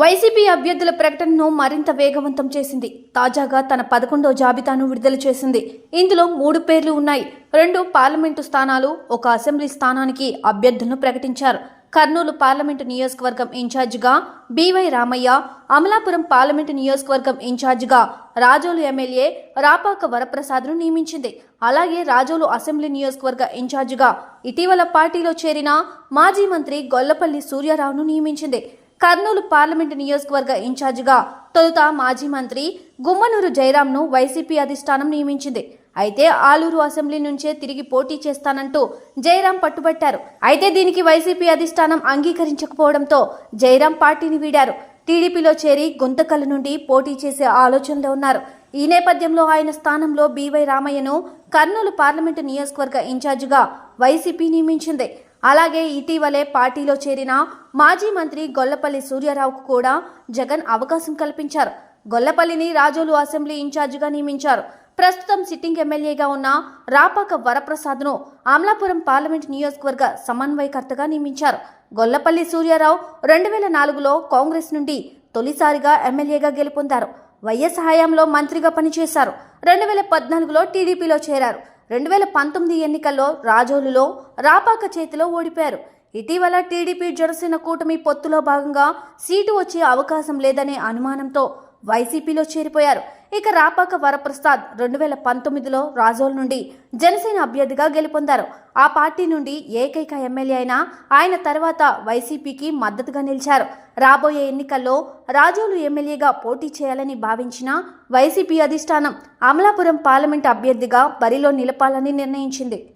YCP అభ్యర్థుల ప్రకటనను మరింత వేగవంతం చేసింది. తాజాగా తన 11వ జాబితాను విడుదల చేసింది. ఇందులో 3 పేర్లు ఉన్నాయి. 2 పార్లమెంటు స్థానాలు, 1 అసెంబ్లీ స్థానానికి అభ్యర్థులను ప్రకటించారు. కర్నూలు పార్లమెంటు నియోజకవర్గం ఇన్ఛార్జిగా బీవై రామయ్య, అమలాపురం పార్లమెంటు నియోజకవర్గం ఇన్ఛార్జిగా రాజోలు ఎమ్మెల్యే రాపాక వరప్రసాద్ను నియమించింది. అలాగే రాజోలు అసెంబ్లీ నియోజకవర్గ ఇన్ఛార్జిగా ఇటీవల పార్టీలో చేరిన మాజీ మంత్రి గొల్లపల్లి సూర్యారావును నియమించింది. కర్నూలు పార్లమెంటు నియోజకవర్గ ఇన్ఛార్జిగా తొలుత మాజీ మంత్రి గుమ్మనూరు జయరాంను వైసీపీ అధిష్టానం నియమించింది. అయితే ఆలూరు అసెంబ్లీ నుంచే తిరిగి పోటీ చేస్తానంటూ జయరాం పట్టుబట్టారు. అయితే దీనికి వైసీపీ అధిష్టానం అంగీకరించకపోవడంతో జయరాం పార్టీని వీడారు. టీడీపీలో చేరి గుంతకల్ నుండి పోటీ చేసే ఆలోచనలో ఉన్నారు. ఈ నేపథ్యంలో ఆయన స్థానంలో బీవై రామయ్యను కర్నూలు పార్లమెంటు నియోజకవర్గ ఇన్ఛార్జిగా వైసీపీ నియమించింది. అలాగే ఇటీవలే పార్టీలో చేరిన మాజీ మంత్రి గొల్లపల్లి సూర్యారావుకు కూడా జగన్ అవకాశం కల్పించారు. గొల్లపల్లిని రాజోలు అసెంబ్లీ ఇన్ఛార్జిగా నియమించారు. ప్రస్తుతం సిట్టింగ్ ఎమ్మెల్యేగా ఉన్న రాపాక వరప్రసాద్ను అమలాపురం పార్లమెంట్ నియోజకవర్గ సమన్వయకర్తగా నియమించారు. గొల్లపల్లి సూర్యారావు 2004లో కాంగ్రెస్ నుండి తొలిసారిగా ఎమ్మెల్యేగా గెలుపొందారు. వైఎస్ హయాంలో మంత్రిగా పనిచేశారు. 2014లో టీడీపీలో చేరారు. 2019 ఎన్నికల్లో రాజోలులో రాపాక చేతిలో ఓడిపారు. ఇటీవల టీడీపీ జనసేన కూటమి పొత్తులో భాగంగా సీటు వచ్చే అవకాశం లేదనే అనుమానంతో వైసీపీలో చేరిపోయారు. ఇక రాపాక వరప్రసాద్ 2019లో రాజోలు నుండి జనసేన అభ్యర్థిగా గెలుపొందారు. ఆ పార్టీ నుండి ఏకైక ఎమ్మెల్యే అయినా ఆయన తర్వాత వైసీపీకి మద్దతుగా నిలిచారు. రాబోయే ఎన్నికల్లో రాజోలు ఎమ్మెల్యేగా పోటీ చేయాలని భావించిన వైసీపీ అధిష్టానం అమలాపురం పార్లమెంట్ అభ్యర్థిగా బరిలో నిలపాలని నిర్ణయించింది.